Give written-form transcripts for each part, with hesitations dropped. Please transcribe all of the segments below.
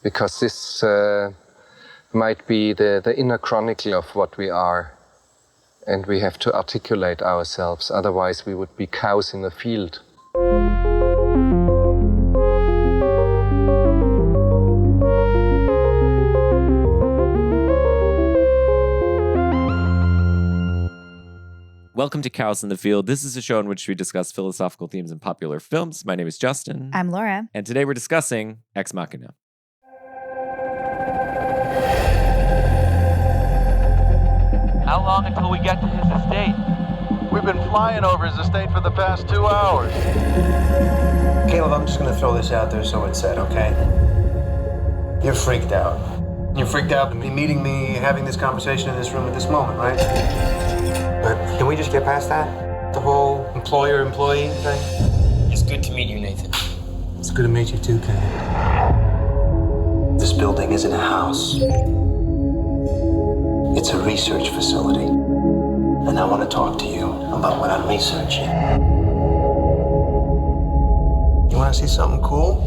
because this might be the inner chronicle of what we are, and we have to articulate ourselves, otherwise we would be cows in a field. Welcome to Cows in the Field. This is a show in which we discuss philosophical themes in popular films. My name is Justin. I'm Laura. And today we're discussing Ex Machina. How long until we get to his estate? We've been flying over his estate for the past 2 hours. Caleb, I'm just gonna throw this out there so it's said, okay? You're freaked out. You're freaked out to be meeting me, having this conversation in this room at this moment, right? But can we just get past that? The whole employer-employee thing? It's good to meet you, Nathan. It's good to meet you too, Caleb. This building isn't a house. It's a research facility. And I want to talk to you about what I'm researching. You want to see something cool?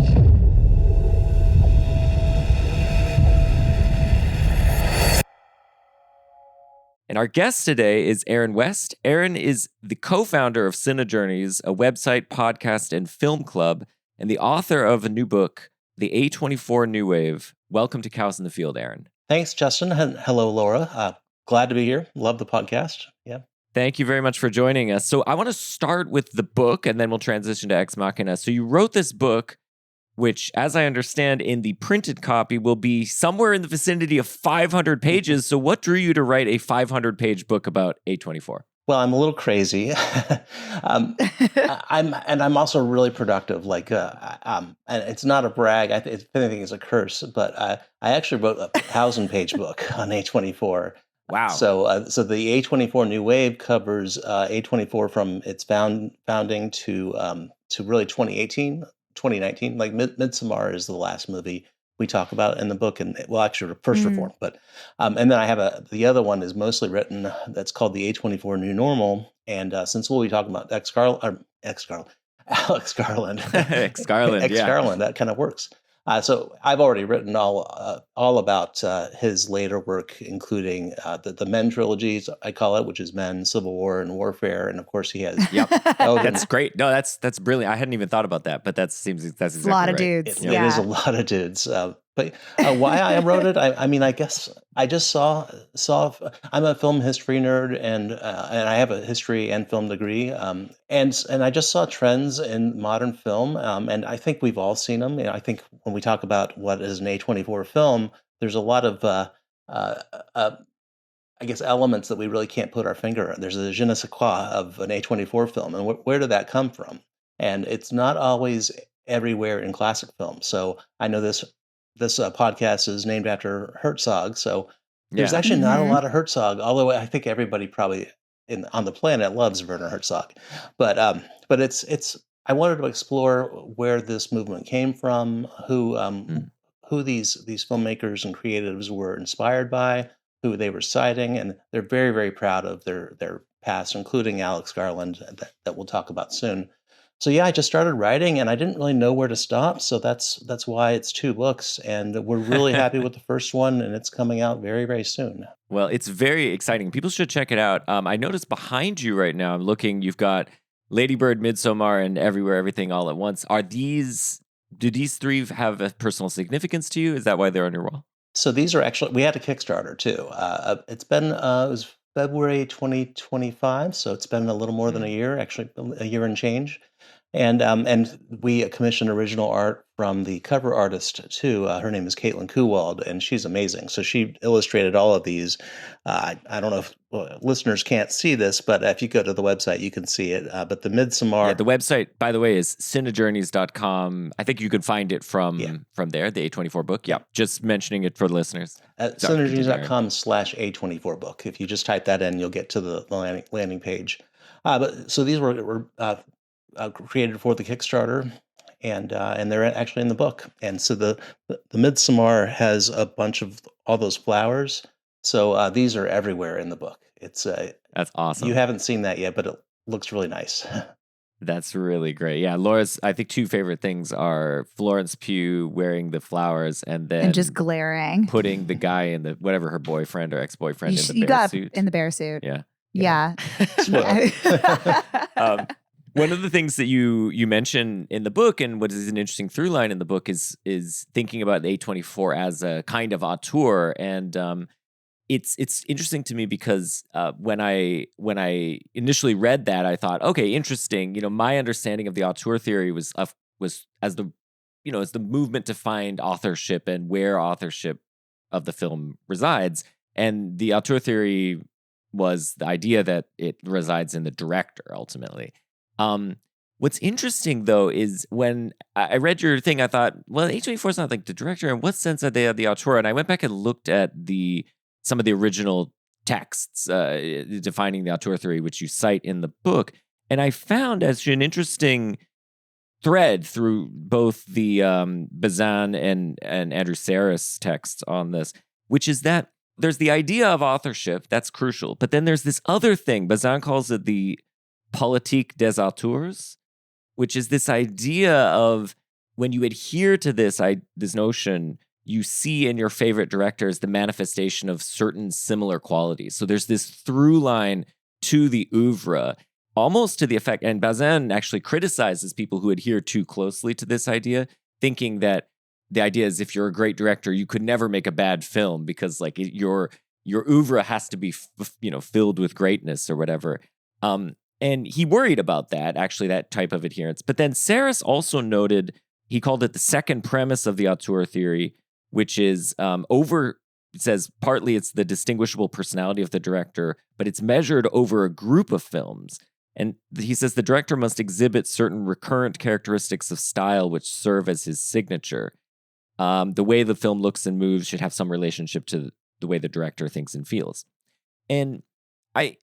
And our guest today is Aaron West. Aaron is the co-founder of Cine Journeys, a website, podcast, and film club, and the author of a new book, The A24 New Wave. Welcome to Cows in the Field, Aaron. Thanks, Justin. Hello, Laura. Glad to be here. Love the podcast. Yeah. Thank you very much for joining us. So I want to start with the book, and then we'll transition to Ex Machina. So you wrote this book, which, as I understand, in the printed copy will be somewhere in the vicinity of 500 pages. So what drew you to write a 500-page book about A24? Well, I'm a little crazy. I'm also really productive. And it's not a brag. If anything, it's a curse. But I actually wrote a 1,000-page book on A24. Wow. So the A24 New Wave covers A24 from its founding to really 2019. Like Midsommar is the last movie we talk about in the book, and actually First Reform. But and then I have the other one is mostly written that's called the A24 New Normal. And since we'll be talking about Alex Garland, Ex Garland, yeah. Garland, that kind of works. So I've already written all about his later work, including the Men trilogies, I call it, which is Men, Civil War, and Warfare, and of course he has. Yep, that's great. No, that's brilliant. I hadn't even thought about that, but that's exactly a lot of right. dudes. It is a lot of dudes. But why I wrote it, I mean, I guess I just saw. I'm a film history nerd, and I have a history and film degree, and I just saw trends in modern film, and I think we've all seen them. I think when we talk about what is an A24 film, there's a lot of I guess elements that we really can't put our finger on. There's a je ne sais quoi of an A24 film, and where did that come from? And it's not always everywhere in classic film. So I know this podcast is named after Herzog, so there's actually not a lot of Herzog, although I think everybody probably on the planet loves Werner Herzog. But it's I wanted to explore where this movement came from, who these filmmakers and creatives were inspired by, who they were citing, and they're very, very proud of their past, including Alex Garland, that we'll talk about soon. So yeah, I just started writing, and I didn't really know where to stop. So that's why it's 2 books, and we're really happy with the first one, and it's coming out very, very soon. Well, it's very exciting. People should check it out. I noticed behind you right now, I'm looking, you've got Lady Bird, Midsommar, and Everywhere, Everything, All at Once. Do these 3 have a personal significance to you? Is that why they're on your wall? So these are actually, we had a Kickstarter too. It's been, it was February 2025, so it's been a little more than a year, actually a year and change. And we commissioned original art from the cover artist too. Her name is Caitlin Kuwald, and she's amazing. So she illustrated all of these. I don't know if listeners can't see this, but if you go to the website, you can see it. But the Midsommar. Yeah, the website, by the way, is cinejourneys.com. I think you could find it from there, the A24 book. Yeah, just mentioning it for the listeners. At cinejourneys.com/A24 book. If you just type that in, you'll get to the landing page. So these were created for the Kickstarter, and they're actually in the book. And so the Midsommar has a bunch of all those flowers. So these are everywhere in the book. It's that's awesome. You haven't seen that yet, but it looks really nice. That's really great. Yeah, Laura's, I think, two favorite things are Florence Pugh wearing the flowers and then And just glaring. putting the guy in the, whatever her boyfriend or ex-boyfriend in the You bear got suit. in the bear suit. Yeah. Yeah. One of the things that you mention in the book, and what is an interesting through line in the book, is thinking about A24 as a kind of auteur, and it's interesting to me because when I initially read that, I thought, okay, interesting. My understanding of the auteur theory was as the as the movement to find authorship and where authorship of the film resides, and the auteur theory was the idea that it resides in the director ultimately. What's interesting though is when I read your thing, I thought, well, A24 is not like the director. In what sense are they the auteur? And I went back and looked at some of the original texts defining the auteur theory, which you cite in the book, and I found as an interesting thread through both the Bazin and Andrew Sarris texts on this, which is that there's the idea of authorship, that's crucial, but then there's this other thing. Bazin calls it the politique des auteurs, which is this idea of when you adhere to this notion, you see in your favorite directors the manifestation of certain similar qualities. So there's this through line to the oeuvre, almost to the effect, and Bazin actually criticizes people who adhere too closely to this idea, thinking that the idea is if you're a great director, you could never make a bad film because like your oeuvre has to be filled with greatness or whatever. And he worried about that, actually, that type of adherence. But then Sarris also noted, he called it the second premise of the auteur theory, which is it says partly it's the distinguishable personality of the director, but it's measured over a group of films. And he says the director must exhibit certain recurrent characteristics of style which serve as his signature. The way the film looks and moves should have some relationship to the way the director thinks and feels. And I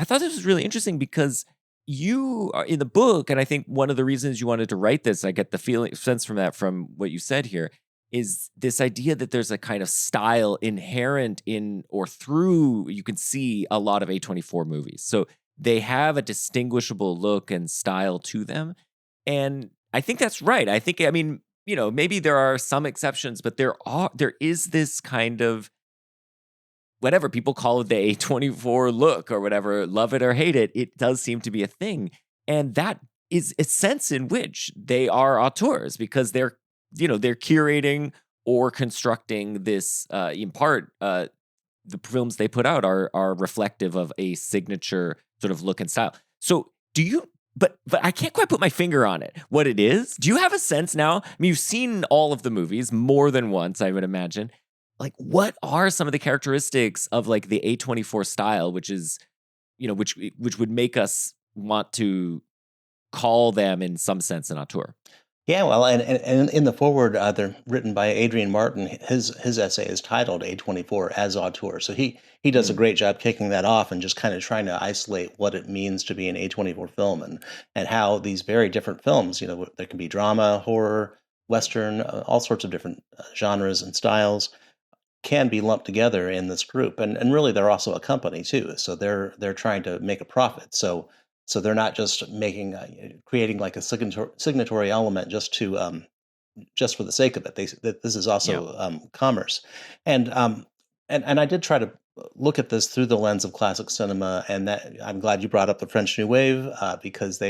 thought this was really interesting because you are in the book, and I think one of the reasons you wanted to write this, I get the sense from that, from what you said here, is this idea that there's a kind of style inherent in or through, you can see a lot of A24 movies. So they have a distinguishable look and style to them. And I think that's right. I mean, maybe there are some exceptions, but there is this kind of, whatever people call it, the A24 look or whatever, love it or hate it, it does seem to be a thing. And that is a sense in which they are auteurs because they're curating or constructing this, in part, the films they put out are reflective of a signature sort of look and style. So but I can't quite put my finger on it, what it is. Do you have a sense now? I mean, you've seen all of the movies more than once, I would imagine. Like, what are some of the characteristics of like the A24 style, which is, which would make us want to call them in some sense an auteur? Yeah, well, and in the foreword, they're written by Adrian Martin. His essay is titled A24 as auteur. So he does a great job kicking that off and just kind of trying to isolate what it means to be an A24 film and how these very different films, there can be drama, horror, Western, all sorts of different genres and styles can be lumped together in this group. And really, they're also a company too. So they're trying to make a profit. So they're not just creating like a signatory element just for the sake of it. This is also commerce, and I did try to look at this through the lens of classic cinema, and that I'm glad you brought up the French New Wave because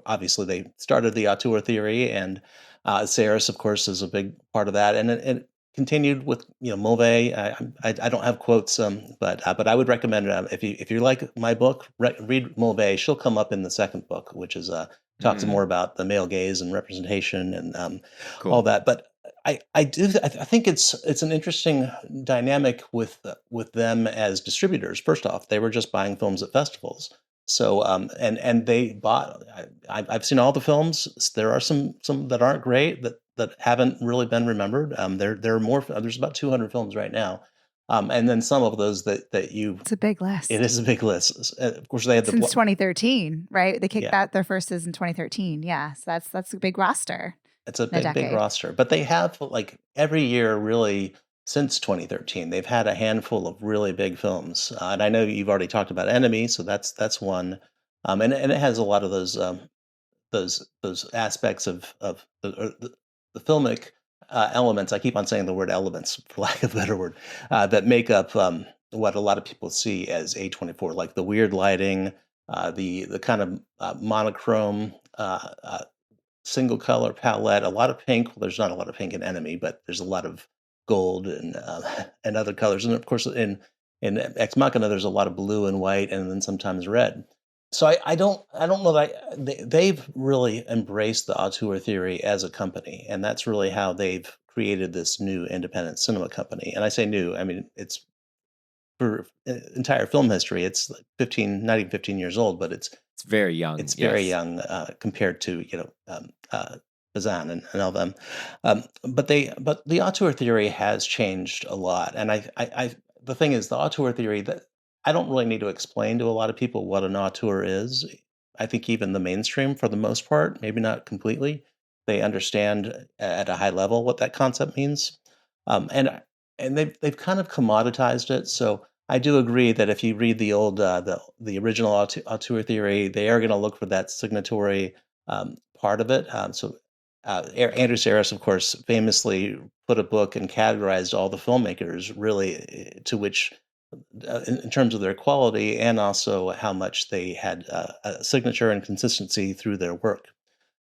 obviously they started the auteur theory, and Sarris, of course, is a big part of that, and it continued with Mulvey. I don't have quotes, but I would recommend if you like my book, read Mulvey. She'll come up in the second book, which is talks more about the male gaze and representation and all that. But I think it's an interesting dynamic with them as distributors. First off, they were just buying films at festivals. So and they bought. I've seen all the films. There are some that aren't great that haven't really been remembered. There are more. There's about 200 films right now, and then some of those that you. It's a big list. It is a big list. Of course, they had since 2013, right? They kicked their first is in 2013. Yeah, so that's a big roster. It's a big roster, but they have like every year really. Since 2013, they've had a handful of really big films, and I know you've already talked about Enemy, so that's one, and it has a lot of those those aspects of the filmic elements. I keep on saying the word elements, for lack of a better word, that make up what a lot of people see as A24, like the weird lighting, the kind of monochrome single color palette, a lot of pink. Well, there's not a lot of pink in Enemy, but there's a lot of gold and other colors, and of course in Ex Machina there's a lot of blue and white, and then sometimes red. So I don't know that they've really embraced the auteur theory as a company, and that's really how they've created this new independent cinema company. And I say new, I mean it's for entire film history. It's like 15, not even 15 years old, but it's very young. It's very young compared to Bazan and all them. But the auteur theory has changed a lot, and I the thing is, the auteur theory, that I don't really need to explain to a lot of people what an auteur is. I think even the mainstream, for the most part, maybe not completely, they understand at a high level what that concept means, and they've kind of commoditized it. So I do agree that if you read the old the original auteur theory, they are going to look for that signatory part of it. Andrew Sarris, of course, famously put a book and categorized all the filmmakers really to which, in terms of their quality and also how much they had a signature and consistency through their work.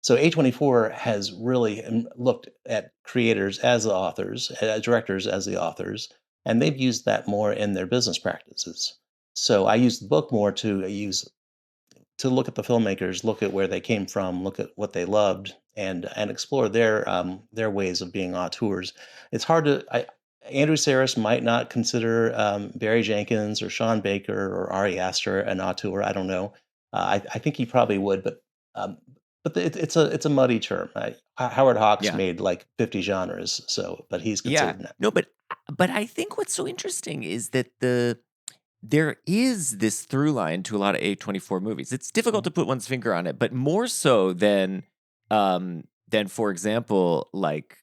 So A24 has really looked at creators as the authors, directors as the authors, and they've used that more in their business practices. So I use the book more to look at the filmmakers, look at where they came from, look at what they loved, and explore their ways of being auteurs. It's hard to. Andrew Sarris might not consider Barry Jenkins or Sean Baker or Ari Aster an auteur. I don't know. I think he probably would, but it's a muddy term. Howard Hawks made like 50 genres, but he's considered that. No, but I think what's so interesting is that there is this through line to a lot of A24 movies. It's difficult to put one's finger on it, but more so than for example, like,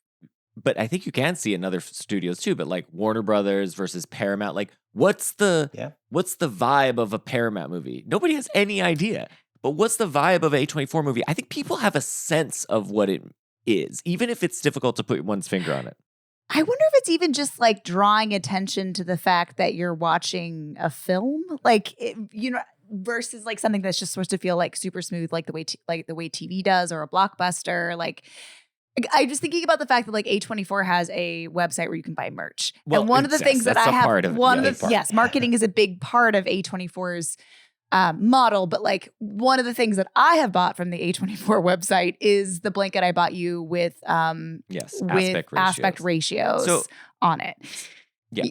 but I think you can see in other studios too, but like Warner Brothers versus Paramount, like what's the vibe of a Paramount movie? Nobody has any idea. But what's the vibe of an A24 movie? I think people have a sense of what it is, even if it's difficult to put one's finger on it. I wonder if it's even just like drawing attention to the fact that you're watching a film, like, versus like something that's just supposed to feel like super smooth, like the way TV does, or a blockbuster. Like, I'm just thinking about the fact that like A24 has a website where you can buy merch. Well, and one of the things that I have, yes, marketing is a big part of A24's model, but like one of the things that I have bought from the A24 website is the blanket I bought you with aspect ratios on it. Yeah,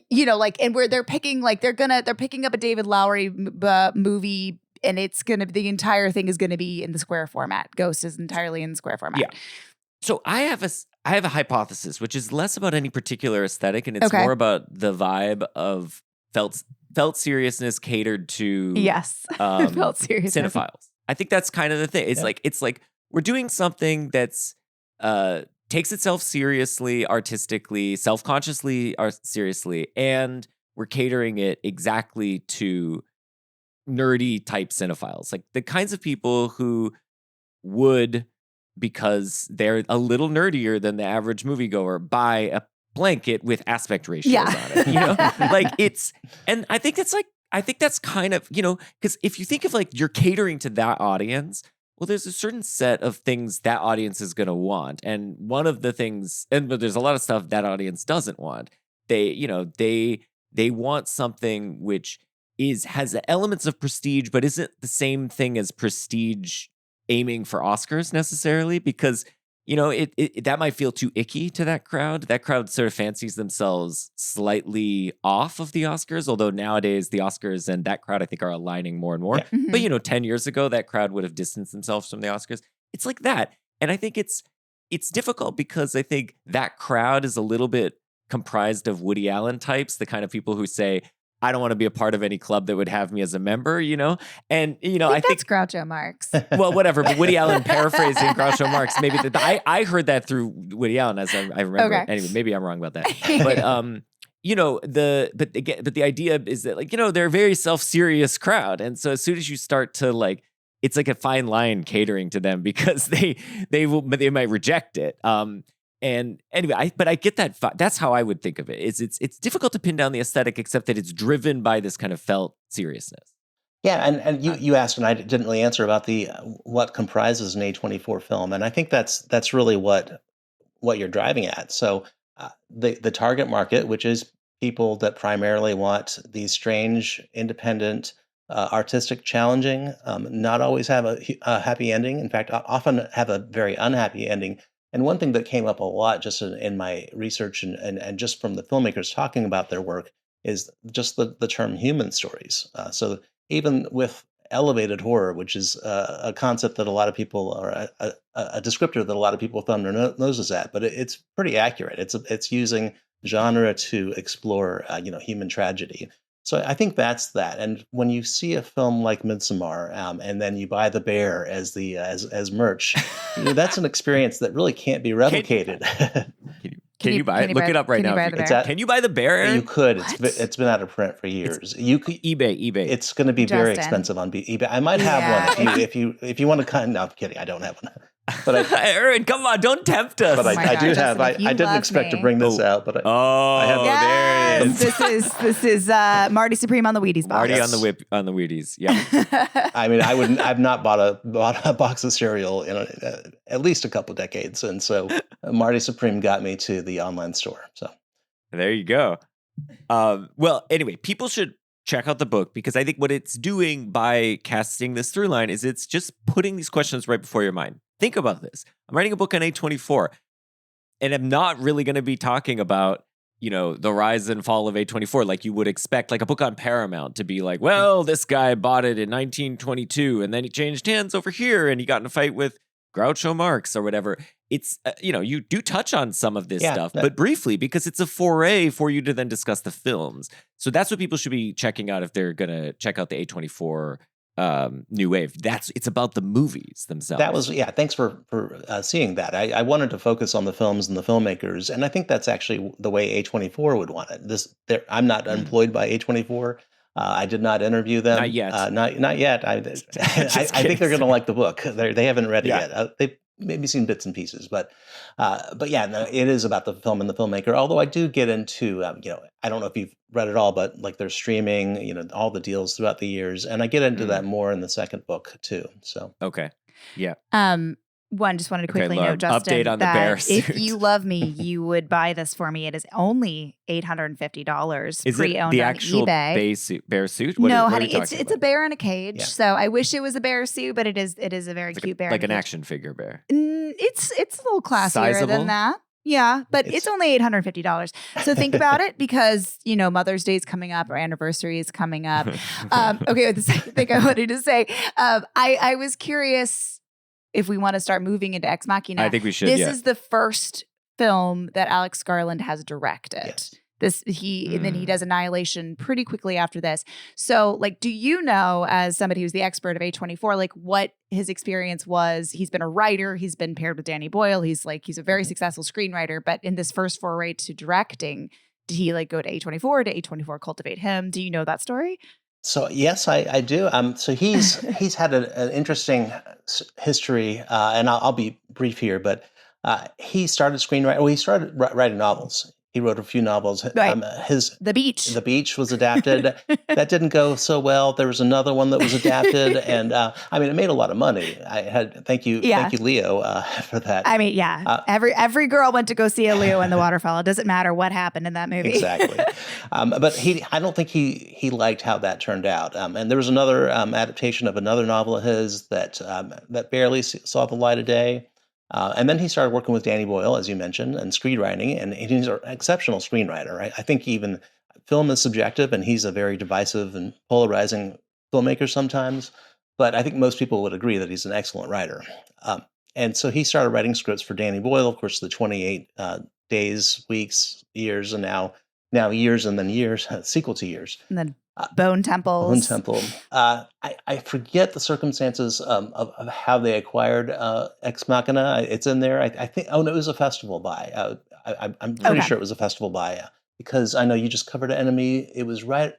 and where they're picking up a David Lowery movie, and it's gonna, the entire thing is gonna be in the square format. Ghost is entirely in the square format. Yeah. So I have a hypothesis, which is less about any particular aesthetic, and it's more about the vibe of felt seriousness catered to felt seriousness cinephiles. I think that's kind of the thing. It's like we're doing something that's takes itself seriously, artistically, self-consciously, seriously, and we're catering it exactly to nerdy type cinephiles, like the kinds of people who would, because they're a little nerdier than the average moviegoer, buy a blanket with aspect ratios on it, like it's, and I think that's kind of, because if you think of like you're catering to that audience, well, there's a certain set of things that audience is going to want, and one of the things, but there's a lot of stuff that audience doesn't want. They want something which has elements of prestige, but isn't the same thing as prestige aiming for Oscars necessarily, because that might feel too icky to that crowd. That crowd sort of fancies themselves slightly off of the Oscars, although nowadays the Oscars and that crowd, I think, are aligning more and more. Yeah. Mm-hmm. But 10 years ago, that crowd would have distanced themselves from the Oscars. It's like that. And I think it's difficult because I think that crowd is a little bit comprised of Woody Allen types, the kind of people who say, I don't want to be a part of any club that would have me as a member, And, I think that's Groucho Marx. Well, whatever. But Woody Allen paraphrasing Groucho Marx, maybe I heard that through Woody Allen, as I remember. Okay. Anyway, maybe I'm wrong about that. But, but the idea is that, like, they're a very self-serious crowd. And so as soon as you start to, like, it's like a fine line catering to them because they might reject it. And anyway, I get that. That's how I would think of it. It's difficult to pin down the aesthetic, except that it's driven by this kind of felt seriousness. Yeah, and you asked, and I didn't really answer about the what comprises an A24 film, and I think that's really what you're driving at. So the target market, which is people that primarily want these strange, independent, artistic, challenging, not always have a happy ending. In fact, often have a very unhappy ending. And one thing that came up a lot just in my research and just from the filmmakers talking about their work is just the term human stories. So even with elevated horror, which is a concept that a lot of people, or a descriptor that a lot of people thumb their noses at, but it's pretty accurate. It's using genre to explore, human tragedy. So I think that's that. And when you see a film like Midsommar, and then you buy the bear as as merch, that's an experience that really can't be replicated. Can you buy it? Look it up right now. Can you buy the bear? Aaron? You could. It's been out of print for years. You could eBay. It's going to be very expensive on eBay. I might have one if you want to. No, I'm kidding. I don't have one. But Aaron, come on, don't tempt us. But I do have. I didn't expect to bring this out, but I have. There it is. This is Marty Supreme on the Wheaties box. Marty on the Wheaties. Yeah. I mean, I've not bought a box of cereal in at least a couple decades, and so Marty Supreme got me to the online store. So there you go. Well, anyway, people should check out the book because I think what it's doing by casting this through line is it's just putting these questions right before your mind. Think about this. I'm writing a book on A24, and I'm not really going to be talking about, the rise and fall of A24 like you would expect, like a book on Paramount to be like, well, this guy bought it in 1922, and then he changed hands over here, and he got in a fight with Groucho Marx or whatever. It's, you do touch on some of this stuff, but briefly, because it's a foray for you to then discuss the films. So that's what people should be checking out if they're going to check out the A24 New Wave. It's about the movies themselves. That was, thanks for seeing that. I wanted to focus on the films and the filmmakers, and I think that's actually the way A24 would want it. I'm not employed by A24. I did not interview them. Not yet. Not yet. I think they're going to like the book. They haven't read it yet. They've maybe seen bits and pieces, but no, it is about the film and the filmmaker. Although I do get into, I don't know if you've read it all, but like there's streaming, all the deals throughout the years, and I get into that more in the second book too. So okay, yeah. Just wanted to quickly note, Justin, update on the bear suit. If you love me, you would buy this for me. It is only $850 is pre-owned it the on actual eBay. Bear suit? No, honey, it's a bear in a cage. Yeah. So I wish it was a bear suit, but it is a very cute bear. Like an action figure bear. It's a little classier Sizable? than that. Yeah, but it's only $850. So think about it because, Mother's Day is coming up or anniversary is coming up. Okay, the second thing I wanted to say, I was curious if we want to start moving into Ex Machina. I think we should. This is the first film that Alex Garland has directed. Yes. And then he does Annihilation pretty quickly after this. So, do you know, as somebody who's the expert of A24, what his experience was? He's been a writer. He's been paired with Danny Boyle. He's a very successful screenwriter. But in this first foray to directing, did he go to A24? Did A24 cultivate him? Do you know that story? So yes, I do. So he's had an interesting history, and I'll be brief here. But he started screenwriting. Well, he started writing novels. He wrote a few novels. Right. The Beach was adapted. That didn't go so well. There was another one that was adapted, and it made a lot of money. Thank you, Leo, for that. Every girl went to go see a Leo in the Waterfall. It doesn't matter what happened in that movie. Exactly. But I don't think he liked how that turned out. And there was another adaptation of another novel of his that barely saw the light of day. And then he started working with Danny Boyle, as you mentioned, and screenwriting, and he's an exceptional screenwriter, right? I think even film is subjective, and he's a very divisive and polarizing filmmaker sometimes, but I think most people would agree that he's an excellent writer. And so he started writing scripts for Danny Boyle, of course, the 28 days, weeks, years, and now years and then years, sequel to years. And then Bone Temples. Bone Temple. I forget the circumstances of how they acquired Ex Machina. It's in there. I think. Oh no, it was a festival buy. I'm pretty sure it was a festival buy because I know you just covered Enemy. It was right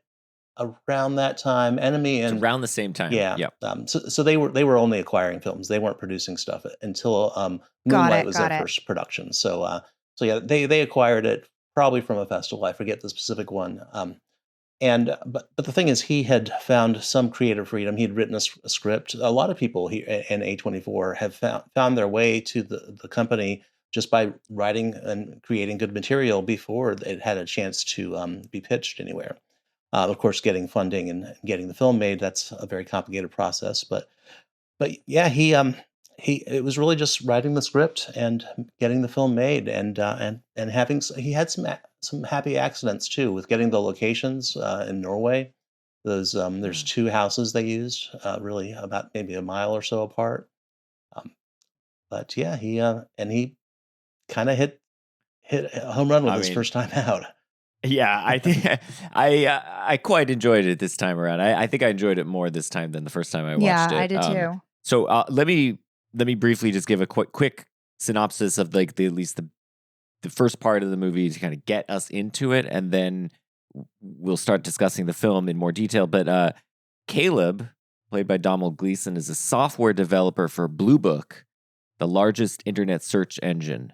around that time. Enemy It's and around the same time. yeah. Yep. So they were only acquiring films. They weren't producing stuff until Got Moonlight it, was got their it. first production. So yeah, they acquired it probably from a festival. I forget the specific one. But the thing is, he had found some creative freedom. He'd written a script. A lot of people here in A24 have found their way to the company just by writing and creating good material before it had a chance to be pitched anywhere. Of course, getting funding and getting the film made, that's a very complicated process. But yeah, he it was really just writing the script and getting the film made, and having he had some happy accidents too with getting the locations in Norway. Those there's two houses they used, really about maybe a mile or so apart. Um, but yeah, he kind of hit a home run with I his mean, first time out. Yeah, I think I quite enjoyed it this time around. I think I enjoyed it more this time than the first time I watched it. I did too. So let me briefly just give a quick synopsis of like at least the first part of the movie to kind of get us into it, and then we'll start discussing the film in more detail. But Caleb, played by Donald Gleason, is a software developer for Blue Book, the largest internet search engine.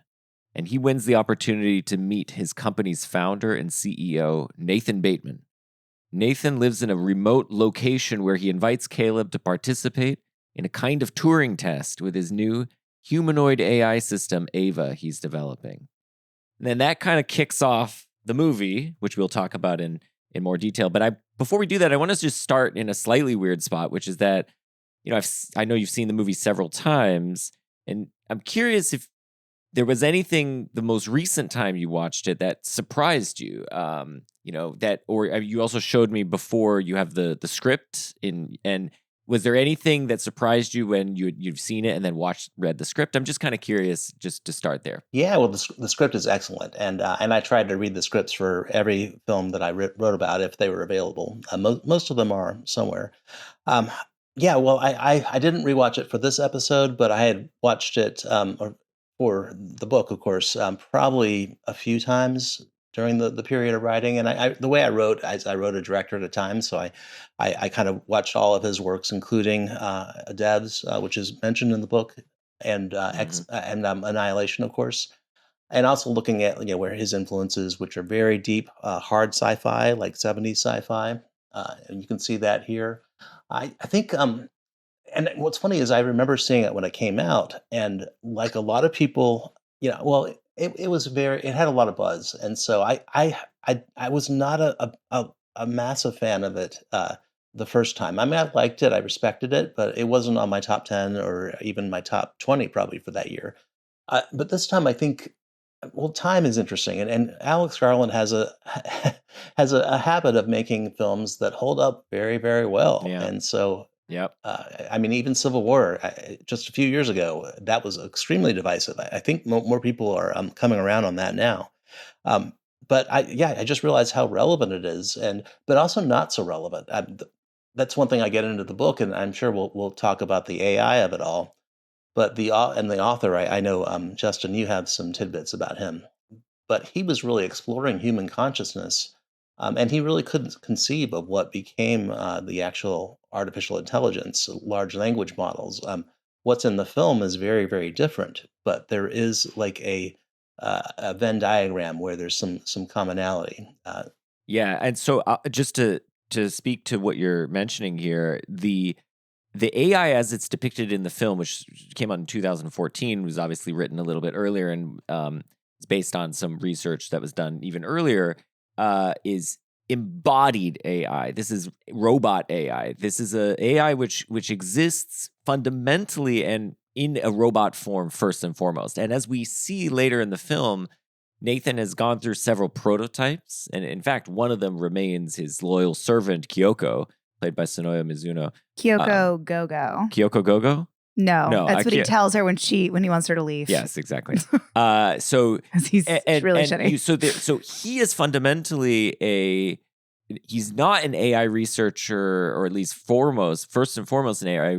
And he wins the opportunity to meet his company's founder and CEO, Nathan Bateman. Nathan lives in a remote location where he invites Caleb to participate in a kind of Turing test with his new humanoid AI system, Ava, he's developing. And then that kind of kicks off the movie, which we'll talk about in more detail. But before we do that, I want to just start in a slightly weird spot, which is that, I know you've seen the movie several times, and I'm curious if there was anything the most recent time you watched it that surprised you, or you also showed me before you have the script and was there anything that surprised you when you've seen it and then read the script? I'm just kind of curious, just to start there. Yeah, well, the script is excellent, and I tried to read the scripts for every film that I wrote about if they were available. Most of them are somewhere. Yeah, well, I didn't rewatch it for this episode, but I had watched it for the book, of course, probably a few times during the period of writing. And the way I wrote a director at a time, so I kind of watched all of his works, including Devs, which is mentioned in the book, and Annihilation, of course, and also looking at where his influences, which are very deep, hard sci-fi, like 70s sci-fi, and you can see that here. I think. And what's funny is I remember seeing it when it came out, and like a lot of people, well, it had a lot of buzz, and so I was not a massive fan of it the first time. I mean, I liked it, I respected it, but it wasn't on my top 10 or even my top 20 probably for that year. But this time, I think, well, time is interesting, and Alex Garland has a has a habit of making films that hold up very, very well, Yeah. and so. Yep. I mean, even Civil War, just a few years ago, that was extremely divisive. I think more people are coming around on that now. But I just realized how relevant it is, but also not so relevant. That's one thing I get into the book, and I'm sure we'll talk about the AI of it all. But the author, I know, Justin, you have some tidbits about him, but he was really exploring human consciousness. And he really couldn't conceive of what became the actual artificial intelligence, large language models. What's in the film is very, very different, but there is like a Venn diagram where there's some commonality. Yeah, and so just to speak to what you're mentioning here, the AI as it's depicted in the film, which came out in 2014, was obviously written a little bit earlier and it's based on some research that was done even earlier. Is embodied AI. This is robot AI. This is a AI which exists fundamentally and in a robot form first and foremost. And as we see later in the film, Nathan has gone through several prototypes, and in fact, one of them remains his loyal servant Kyoko, played by Sonoya Mizuno. Kyoko Gogo. Kyoko Gogo? No, that's what he tells her when he wants her to leave. Yes, exactly. So he's really shitty. So he is fundamentally he's not an AI researcher, or at least first and foremost an AI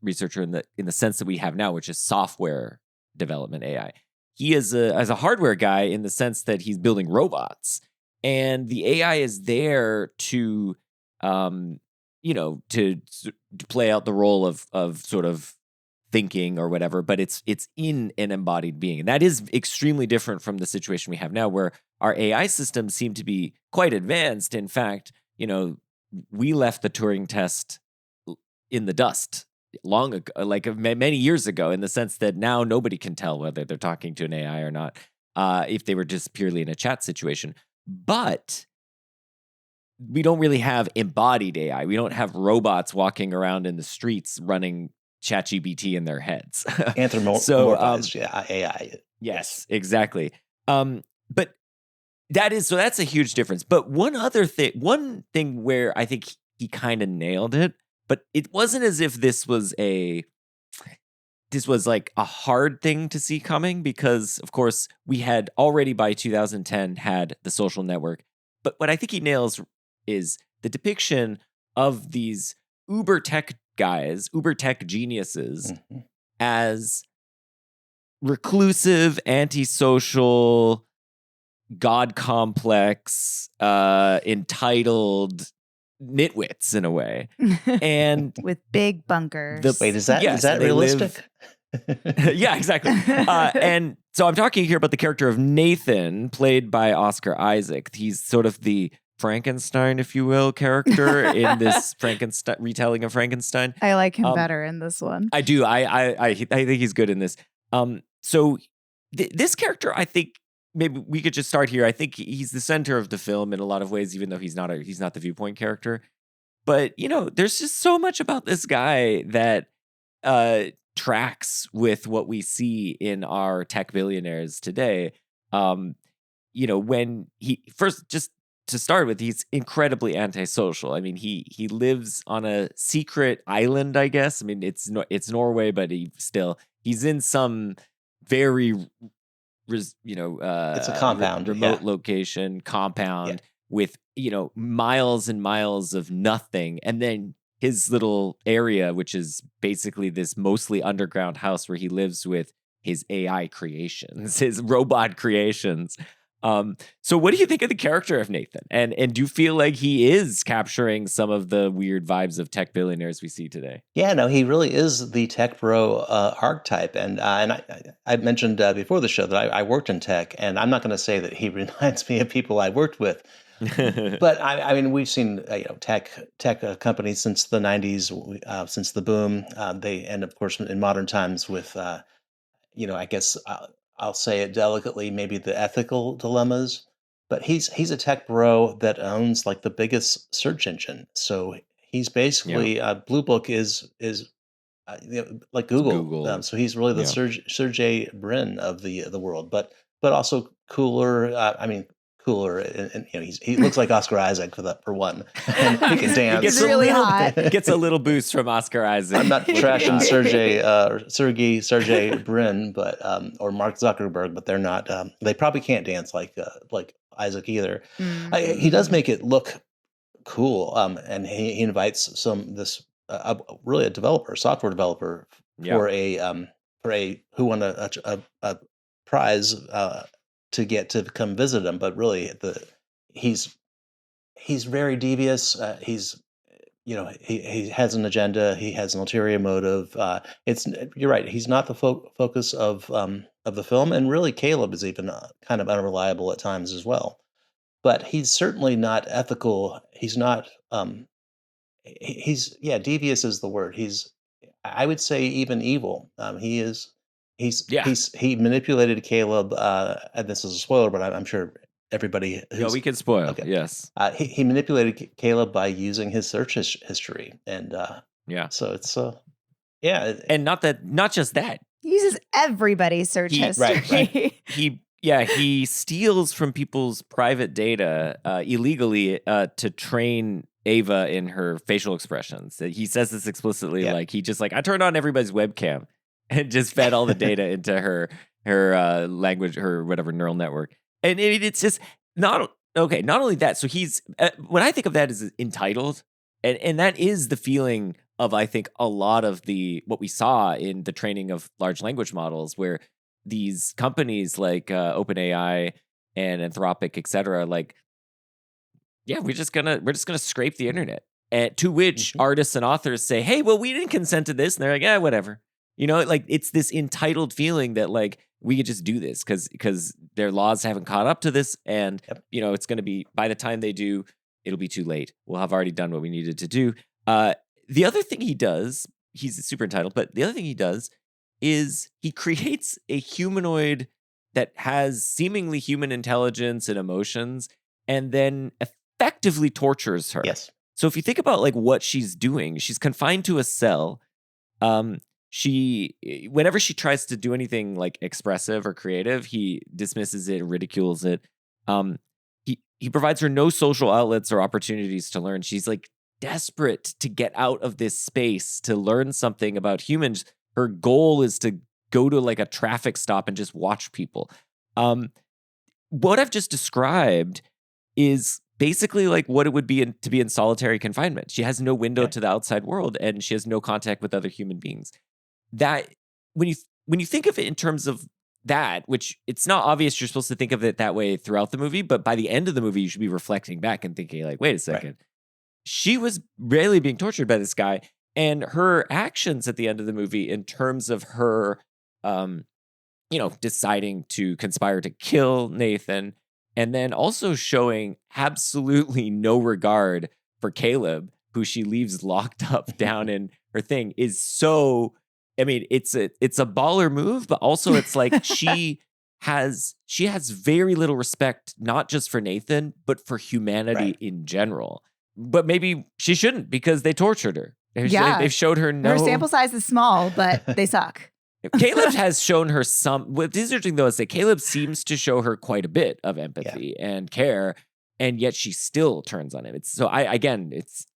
researcher in the sense that we have now, which is software development AI. He is as a hardware guy in the sense that he's building robots, and the AI is there to to play out the role of sort of thinking or whatever, but it's in an embodied being. And that is extremely different from the situation we have now, where our AI systems seem to be quite advanced. In fact, we left the Turing test in the dust long ago, like many years ago, in the sense that now nobody can tell whether they're talking to an AI or not, if they were just purely in a chat situation. But we don't really have embodied AI. We don't have robots walking around in the streets running ChatGPT in their heads. Anthropomorphized AI. Yes, exactly. But that's a huge difference. But one thing where I think he kind of nailed it, but it wasn't as if this was like a hard thing to see coming, because of course we had already by 2010 had The Social Network. But what I think he nails is the depiction of these uber tech guys, uber tech geniuses, as reclusive, antisocial, God complex, entitled nitwits in a way, and with big bunkers. Wait, is that realistic? Yeah, exactly. And so I'm talking here about the character of Nathan, played by Oscar Isaac. He's sort of the Frankenstein, if you will, character in this Frankenstein retelling of Frankenstein. I like him better in this one. I do. I think he's good in this. So this character, I think maybe we could just start here. I think he's the center of the film in a lot of ways, even though he's not the viewpoint character. But there's just so much about this guy that tracks with what we see in our tech billionaires today. When he first, just to start with, he's incredibly antisocial. I mean, he lives on a secret island, I guess. I mean, it's Norway, but he's in some very it's a compound, remote location compound with miles and miles of nothing, and then his little area, which is basically this mostly underground house where he lives with his AI creations, his robot creations. So what do you think of the character of Nathan? And do you feel like he is capturing some of the weird vibes of tech billionaires we see today? Yeah, no, he really is the tech bro archetype. And I mentioned before the show that I worked in tech, and I'm not going to say that he reminds me of people I worked with. But I mean, we've seen tech companies since the 90s, since the boom. And of course in modern times with I guess I'll say it delicately, maybe the ethical dilemmas. But he's a tech bro that owns like the biggest search engine. So he's basically Blue Book is like Google. So he's really the Sergey Brin of the world, but also cooler. Cooler, and he looks like Oscar Isaac for one, and he can dance. He's really hot. Gets a little boost from Oscar Isaac. I'm not trashing Sergey Brin, but or Mark Zuckerberg, but they're not. They probably can't dance like Isaac either. He does make it look cool, and he invites really a software developer for a who won a prize. To get to come visit him, but really he's very devious. He has an agenda. He has an ulterior motive. You're right. He's not the focus of the film, and really Caleb is even kind of unreliable at times as well. But he's certainly not ethical. He's not. Devious is the word. I would say even evil. He is. He manipulated Caleb, and this is a spoiler, but I'm sure everybody. We can spoil. Okay. Yes, he manipulated Caleb by using his search history, and so it's and not just that. He uses everybody's search history. Right. He steals from people's private data illegally to train Ava in her facial expressions. He says this explicitly. Like he just I turned on everybody's webcam and just fed all the data into her language, her whatever neural network. And it's just not only that. So he's when I think of that as entitled, and that is the feeling of, I think, a lot of what we saw in the training of large language models, where these companies like OpenAI and Anthropic, et cetera, we're just gonna scrape the internet. to which artists and authors say, hey, well, we didn't consent to this. And they're like, yeah, whatever. You know, like it's this entitled feeling that like we could just do this because their laws haven't caught up to this. And, you know, it's going to be, by the time they do, it'll be too late. We'll have already done what we needed to do. The other thing he does, he's super entitled, but the other thing he does is he creates a humanoid that has seemingly human intelligence and emotions and then effectively tortures her. Yes. So if you think about like what she's doing, she's confined to a cell. Whenever she tries to do anything like expressive or creative, he dismisses it, ridicules it. He provides her no social outlets or opportunities to learn. She's like desperate to get out of this space to learn something about humans. Her goal is to go to like a traffic stop and just watch people. What I've just described is basically like what it would be to be in solitary confinement. She has no window to the outside world and she has no contact with other human beings. That when you think of it in terms of that, which it's not obvious you're supposed to think of it that way throughout the movie, but by the end of the movie, you should be reflecting back and thinking like, wait a second. Right. She was really being tortured by this guy, and her actions at the end of the movie in terms of her, deciding to conspire to kill Nathan, and then also showing absolutely no regard for Caleb, who she leaves locked up down in her thing, is so, I mean, it's a baller move, but also it's like she has very little respect, not just for Nathan, but for humanity in general. But maybe she shouldn't because they tortured her. They've showed her no... Her sample size is small, but they suck. Caleb has shown her some... What's interesting, though, is that Caleb seems to show her quite a bit of empathy and care, and yet she still turns on him.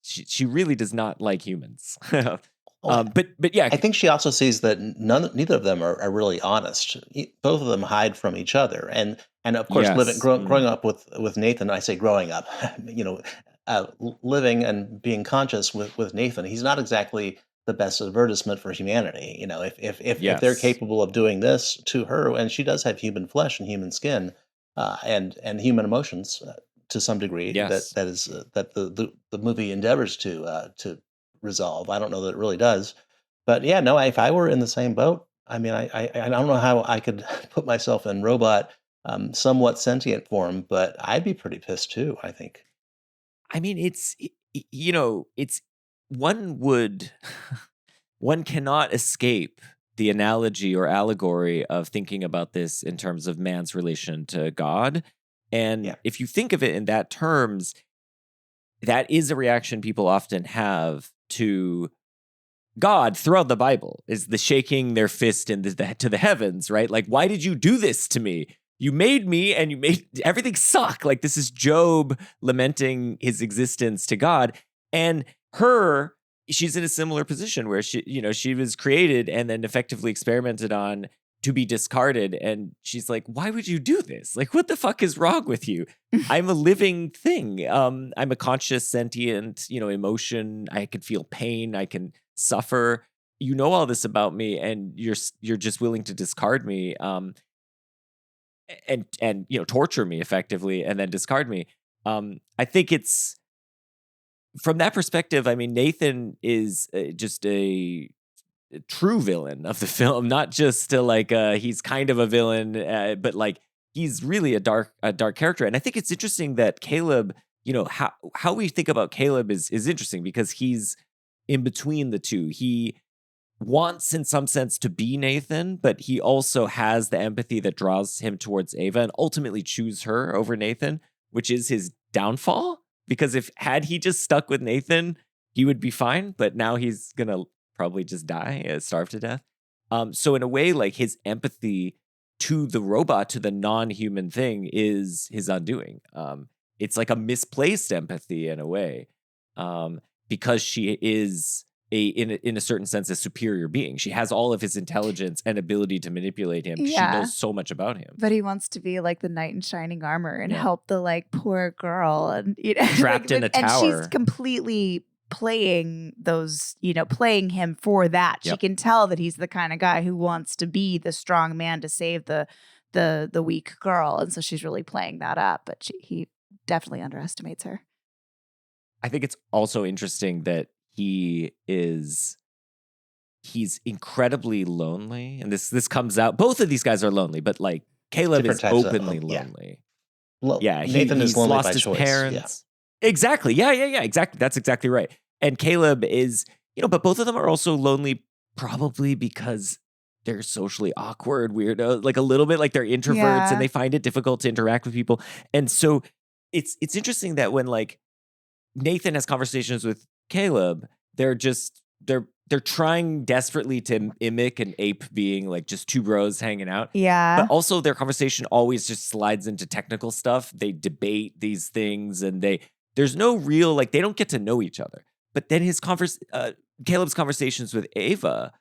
She really does not like humans. But yeah. I think she also sees that neither of them are really honest. Both of them hide from each other. And of course, growing up with Nathan, I say growing up, living and being conscious with Nathan, he's not exactly the best advertisement for humanity. You know, if they're capable of doing this to her, and she does have human flesh and human skin, and human emotions to some degree, that the movie endeavors to resolve. I don't know that it really does, but if I were in the same boat, I mean, I don't know how I could put myself in robot, somewhat sentient form, but I'd be pretty pissed too, I think. I mean, it's one cannot escape the analogy or allegory of thinking about this in terms of man's relation to God. And if you think of it in that terms, that is a reaction people often have to God throughout the Bible, is the shaking their fist to the heavens, right? Like, why did you do this to me? You made me and you made everything suck. Like, this is Job lamenting his existence to God. And she's in a similar position where she was created and then effectively experimented on to be discarded. And she's like, why would you do this? Like, what the fuck is wrong with you? I'm a living thing. I'm a conscious, sentient, emotion. I can feel pain. I can suffer. You know all this about me, and you're just willing to discard me. And torture me effectively and then discard me. I think it's from that perspective. I mean, Nathan is just a true villain of the film, not just he's kind of a villain, but like he's really a dark character. And I think it's interesting that Caleb, how we think about Caleb is interesting because he's in between the two. He wants in some sense to be Nathan, but he also has the empathy that draws him towards Ava and ultimately choose her over Nathan, which is his downfall. Because had he just stuck with Nathan, he would be fine. But now he's going to probably just die, starve to death. So in a way, like his empathy to the robot, to the non-human thing is his undoing. It's like a misplaced empathy in a way, because she is in a certain sense, a superior being. She has all of his intelligence and ability to manipulate him. Yeah. She knows so much about him. But he wants to be like the knight in shining armor and help the like poor girl and trapped in a tower. And she's completely playing playing him for that. Yep. She can tell that he's the kind of guy who wants to be the strong man to save the weak girl, and so she's really playing that up. But he definitely underestimates her. I think it's also interesting that he's incredibly lonely, and this comes out. Both of these guys are lonely, but like Caleb Different is types of openly yeah. lonely. Nathan is he's lonely lost by his choice. parents. Exactly. Yeah. Exactly. That's exactly right. And Caleb is, but both of them are also lonely, probably because they're socially awkward, weirdo, like a little bit like they're introverts and they find it difficult to interact with people. And so it's interesting that when like Nathan has conversations with Caleb, they're trying desperately to mimic and ape being like just two bros hanging out. Yeah. But also their conversation always just slides into technical stuff. They debate these things and there's no real, like they don't get to know each other. But then Caleb's conversations with Ava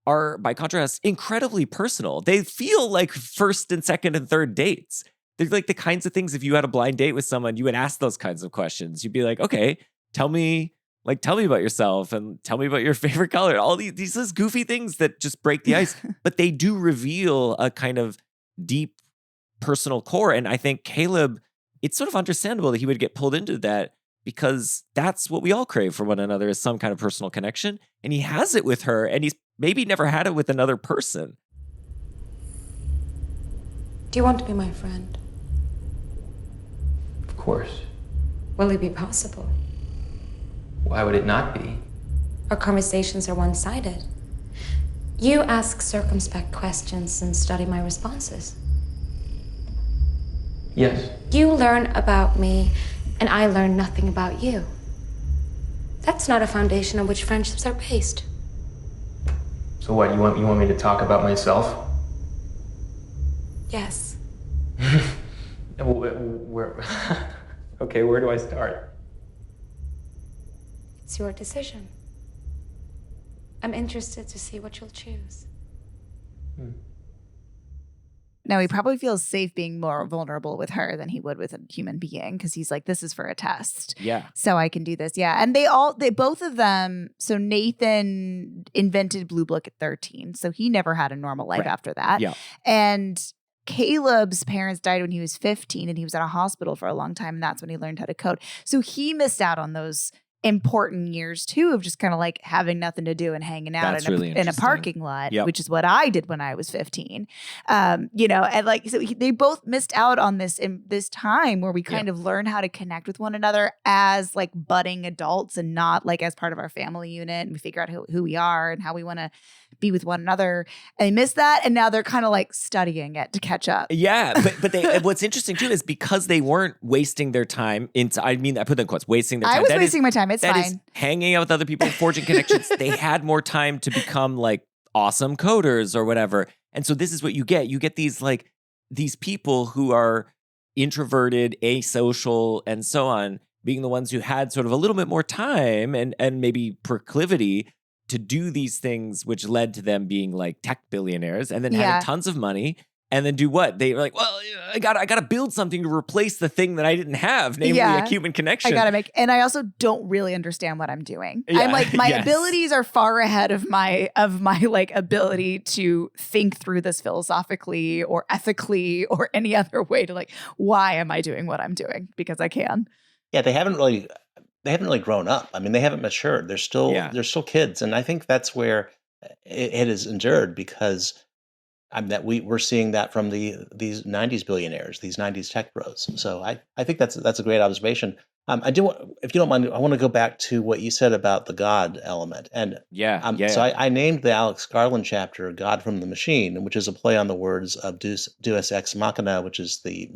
are, by contrast, incredibly personal. They feel like first and second and third dates. They're like the kinds of things, if you had a blind date with someone, you would ask those kinds of questions. You'd be like, okay, tell me about yourself and tell me about your favorite color. All these goofy things that just break the ice, but they do reveal a kind of deep personal core. And I think Caleb, it's sort of understandable that he would get pulled into that because that's what we all crave for one another, is some kind of personal connection. And he has it with her, and he's maybe never had it with another person. Do you want to be my friend? Of course. Will it be possible? Why would it not be? Our conversations are one-sided. You ask circumspect questions and study my responses. Yes. You learn about me, and I learn nothing about you. That's not a foundation on which friendships are based. So what, you want me to talk about myself? Yes. Where okay, where do I start? It's your decision. I'm interested to see what you'll choose. No, he probably feels safe being more vulnerable with her than he would with a human being, because he's like, this is for a test. Yeah. So I can do this. Yeah. And both of them, so Nathan invented Blue Book at 13. So he never had a normal life after that. Yeah. And Caleb's parents died when he was 15 and he was at a hospital for a long time. And that's when he learned how to code. So he missed out on those important years too, of just kind of like having nothing to do and hanging out in a parking lot, which is what I did when I was 15. And like, so they both missed out on this time where we kind of learn how to connect with one another as like budding adults and not like as part of our family unit, and we figure out who we are and how we want to be with one another. And they missed that, and now they're kind of like studying it to catch up. Yeah, but they, what's interesting too is because they weren't wasting their time I put that in quotes, wasting their time. I was wasting my time. It's fine. Is hanging out with other people, forging connections. They had more time to become like awesome coders or whatever. And so this is what you get. You get these people who are introverted, asocial, and so on, being the ones who had sort of a little bit more time and maybe proclivity to do these things, which led to them being like tech billionaires and then having tons of money. And then do what? They were like, well, I gotta build something to replace the thing that I didn't have, namely a human connection. And I also don't really understand what I'm doing. Yeah, I'm like, my abilities are far ahead of my like ability to think through this philosophically or ethically or any other way to like, why am I doing what I'm doing? Because I can. Yeah, they haven't really grown up. I mean, they haven't matured. They're still kids, and I think that's where it has endured because. We're seeing that from these 90s billionaires, these 90s tech bros. So I think that's a great observation. If you don't mind, I want to go back to what you said about the God element. And so I named the Alex Garland chapter "God from the Machine," which is a play on the words of Deus ex machina, which is the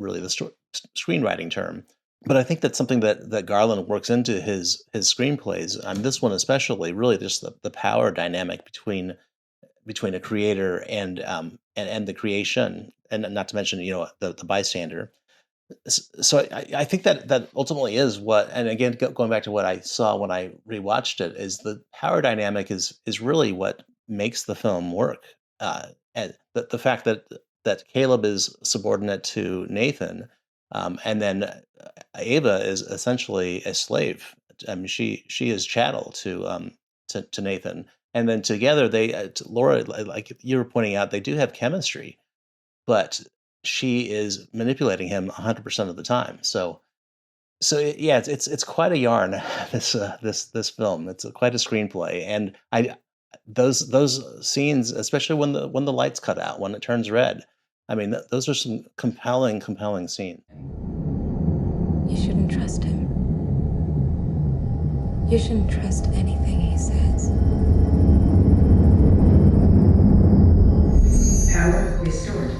screenwriting term. But I think that's something that Garland works into his screenplays. This one especially, really just the power dynamic between a creator and the creation, and not to mention the bystander. So I think that ultimately is what, and again going back to what I saw when I rewatched it, is the power dynamic is really what makes the film work, and the fact that Caleb is subordinate to Nathan, and then Ava is essentially a slave. I mean, she is chattel to Nathan. And then together, Laura, like you were pointing out, they do have chemistry, but she is manipulating him 100% of the time. So So yeah, it's quite a yarn. This film. It's quite a screenplay, and those scenes, especially when the lights cut out, when it turns red. I mean, those are some compelling scenes. You shouldn't trust him. You shouldn't trust anything he says. Power restored.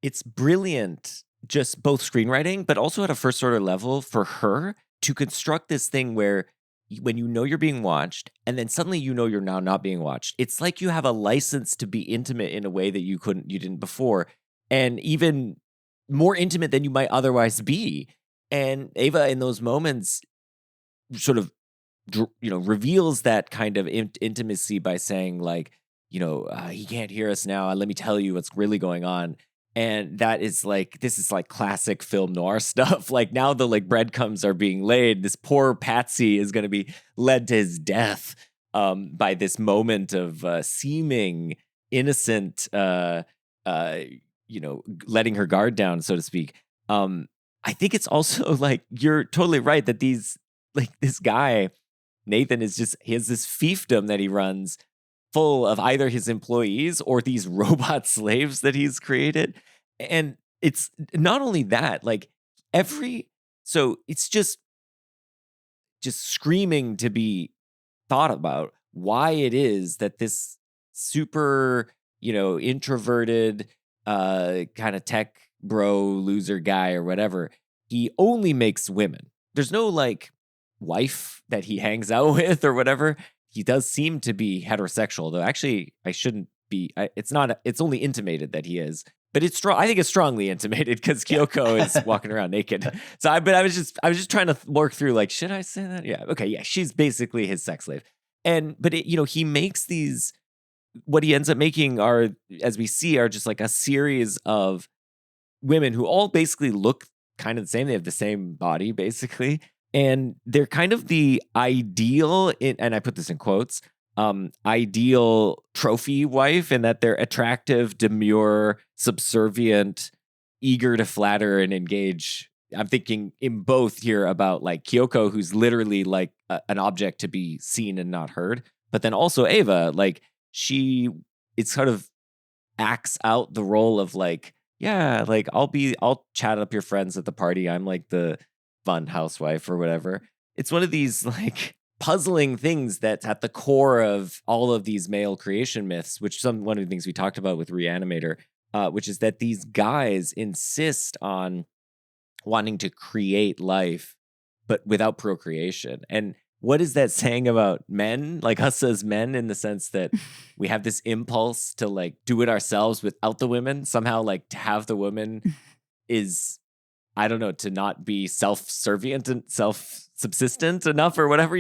It's brilliant, just both screenwriting, but also at a first order level for her to construct this thing where when you know you're being watched and then suddenly you know you're now not being watched, it's like you have a license to be intimate in a way that you didn't before, and even more intimate than you might otherwise be. And Ava in those moments sort of, reveals that kind of intimacy by saying like, he can't hear us now. Let me tell you what's really going on. And that is like, this is like classic film noir stuff. Like now the like breadcrumbs are being laid. This poor Patsy is going to be led to his death by this moment of seeming innocent, letting her guard down, so to speak. I think it's also like, you're totally right that this guy, Nathan, he has this fiefdom that he runs full of either his employees or these robot slaves that he's created. And it's not only that, like so it's just screaming to be thought about why it is that this super, introverted, kind of tech bro loser guy or whatever, he only makes women. There's no like wife that he hangs out with or whatever. He does seem to be heterosexual, though. Actually, I shouldn't be. It's only intimated that he is, but it's strong. I think it's strongly intimated because Kyoko is walking around naked. So, I was just trying to work through like, should I say that? Yeah, okay, yeah. She's basically his sex slave, but he makes these. What he ends up making are, as we see, are just like a series of women who all basically look kind of the same. They have the same body, basically. And they're kind of the ideal, and I put this in quotes, ideal trophy wife in that they're attractive, demure, subservient, eager to flatter and engage. I'm thinking in both here about like Kyoko, who's literally like an object to be seen and not heard. But then also Ava, like it sort of acts out the role of like, yeah, like I'll chat up your friends at the party. I'm like the fun housewife or whatever. It's one of these like puzzling things that's at the core of all of these male creation myths, one of the things we talked about with Reanimator, which is that these guys insist on wanting to create life, but without procreation. And what is that saying about men, like us as men, in the sense that we have this impulse to like do it ourselves without the women? Somehow like to have the woman is, I don't know, to not be self-servient and self-subsistent enough or whatever,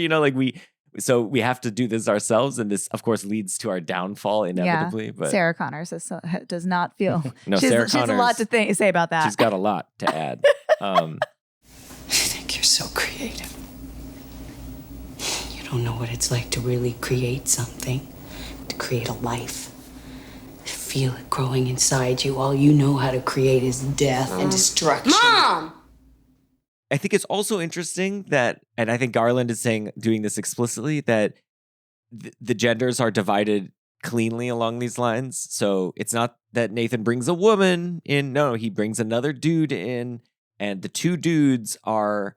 so we have to do this ourselves. And this, of course, leads to our downfall inevitably. Yeah. But Sarah Connor does not feel. No, she Sarah has a lot to say about that. She's got a lot to add. I think you're so creative. You don't know what it's like to really create something, to create a life. Feel it growing inside you. All you know how to create is death and destruction. Mom! I think it's also interesting that, and I think Garland is doing this explicitly, that the genders are divided cleanly along these lines. So it's not that Nathan brings a woman in. No, he brings another dude in, and the two dudes are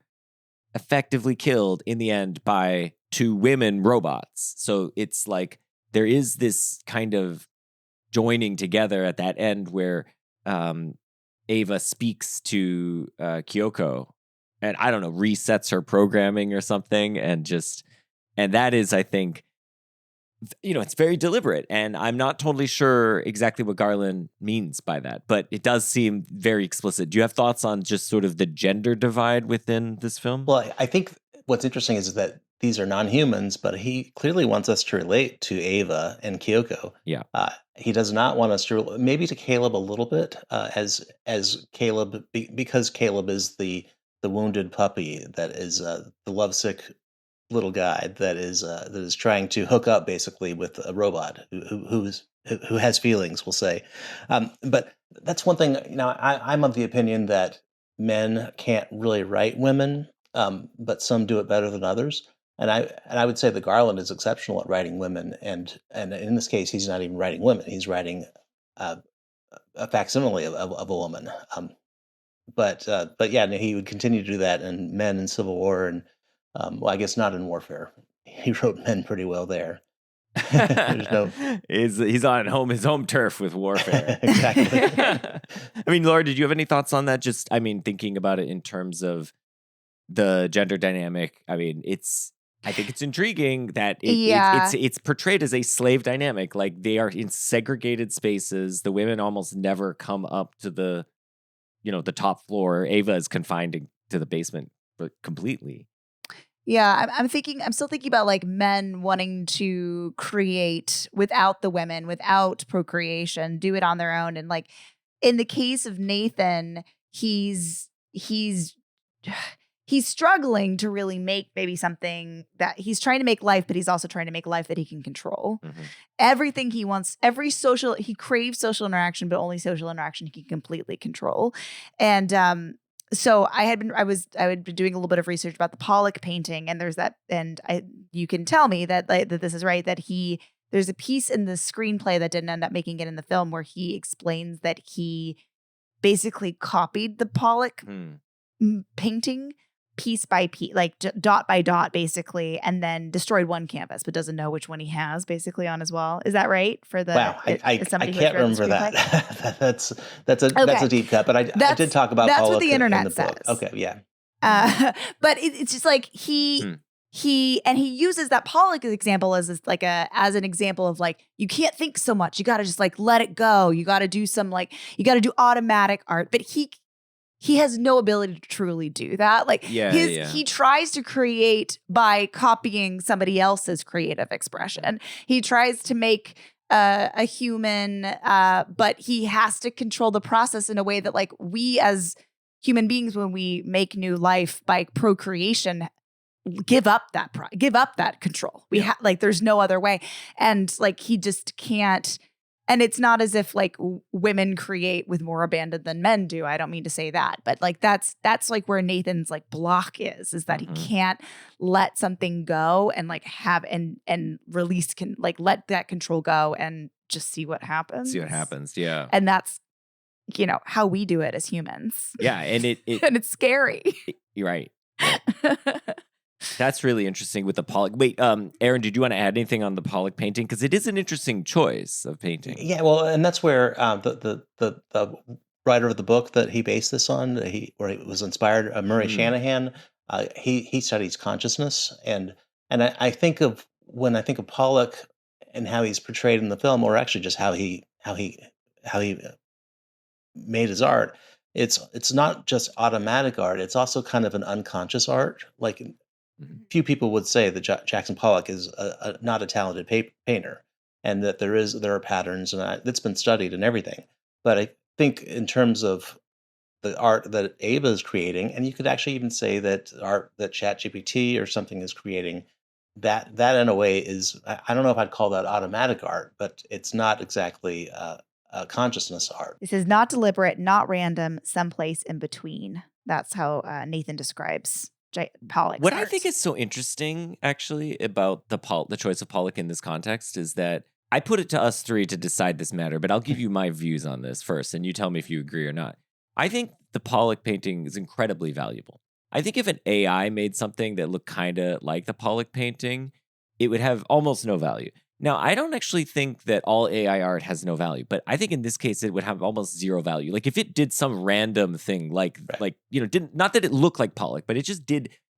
effectively killed in the end by two women robots. So it's like there is this kind of joining together at that end where Ava speaks to Kyoko and, I don't know, resets her programming or something, and that is, I think, it's very deliberate, and I'm not totally sure exactly what Garland means by that, but it does seem very explicit. Do you have thoughts on just sort of the gender divide within this film? Well, I think what's interesting is that these are non-humans, but he clearly wants us to relate to Ava and Kyoko. Yeah. He does not want us to, maybe to Caleb a little bit, as Caleb, because Caleb is the wounded puppy that is the lovesick little guy that is trying to hook up basically with a robot who has feelings, we'll say. But that's one thing. I'm of the opinion that men can't really write women, but some do it better than others. And I would say that Garland is exceptional at writing women, and in this case, he's not even writing women; he's writing a facsimile of a woman. But yeah, he would continue to do that in Men in Civil War, and well, I guess not in Warfare. He wrote men pretty well there. There's no. He's on his home turf with Warfare. Exactly. I mean, Laura, did you have any thoughts on that? Just, I mean, thinking about it in terms of the gender dynamic. I mean, I think it's intriguing that it's portrayed as a slave dynamic. Like, they are in segregated spaces. The women almost never come up to the top floor. Ava is confined to the basement completely. Yeah, I'm still thinking about like men wanting to create without the women, without procreation, do it on their own. And like in the case of Nathan, he's struggling to really make maybe something that he's trying to make life, but he's also trying to make life that he can control. Mm-hmm. Everything he wants, he craves social interaction, but only social interaction he can completely control. And so I had been doing a little bit of research about the Pollock painting, and there's that, and you can tell me that that this is right, that there's a piece in the screenplay that didn't end up making it in the film where he explains that he basically copied the Pollock painting piece by piece, like dot by dot, basically, and then destroyed one canvas, but doesn't know which one he has basically on his wall. Is that right? For the wow, I can't remember that. that's a deep cut, but I did talk about that's Pollock what the internet says. Book. Okay, yeah. But it's just like he uses that Pollock example as an example of like, you can't think so much. You got to just like let it go. You got to do you got to do automatic art, but he has no ability to truly do that. Like he tries to create by copying somebody else's creative expression. He tries to make a human, but he has to control the process in a way that like we as human beings, when we make new life by procreation, give up that control. There's no other way. And like, he just can't. And it's not as if like women create with more abandon than men do. I don't mean to say that, but like that's like where Nathan's like block is that he can't let something go and like have and release let that control go and just see what happens. Yeah. And that's how we do it as humans. Yeah, and it and it's scary. You're right. Yeah. That's really interesting with the Pollock. Wait, Aaron, did you want to add anything on the Pollock painting? Because it is an interesting choice of painting. Yeah, well, and that's where the writer of the book that he based this on, where he was inspired, Murray Shanahan, he studies consciousness, and I think of when I think of Pollock and how he's portrayed in the film, or actually just how he made his art. It's not just automatic art; it's also kind of an unconscious art, like. Few people would say that Jackson Pollock is not a talented painter, and that there are patterns, and that's been studied and everything. But I think in terms of the art that Ava is creating, and you could actually even say that art that ChatGPT or something is creating, that in a way is, I don't know if I'd call that automatic art, but it's not exactly a consciousness art. This is not deliberate, not random, someplace in between. That's how Nathan describes Pollock's What art. I think is so interesting, actually, about the choice of Pollock in this context is that I put it to us three to decide this matter, but I'll give you my views on this first, and you tell me if you agree or not. I think the Pollock painting is incredibly valuable. I think if an AI made something that looked kind of like the Pollock painting, it would have almost no value. Now, I don't actually think that all AI art has no value, but I think in this case it would have almost zero value. Like if it did some random thing, didn't, not that it looked like Pollock, but it just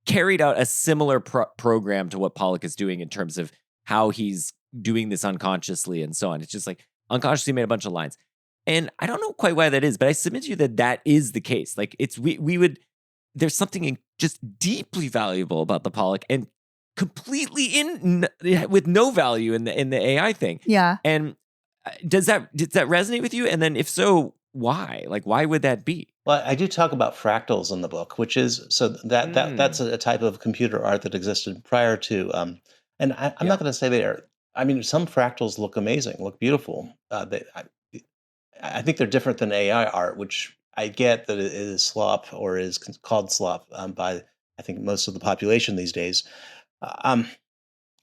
carried out a similar program to what Pollock is doing in terms of how he's doing this unconsciously and so on. It's just like unconsciously made a bunch of lines. And I don't know quite why that is, but I submit to you that is the case. Like there's something just deeply valuable about the Pollock and completely with no value in the AI thing. Yeah. And does that resonate with you? And then if so, why? Like, why would that be? Well, I do talk about fractals in the book, which is that's a type of computer art that existed prior to. And I'm not going to say they are. I mean, some fractals look amazing, look beautiful. I think they're different than AI art, which I get that it is slop or is called slop by I think most of the population these days. Um,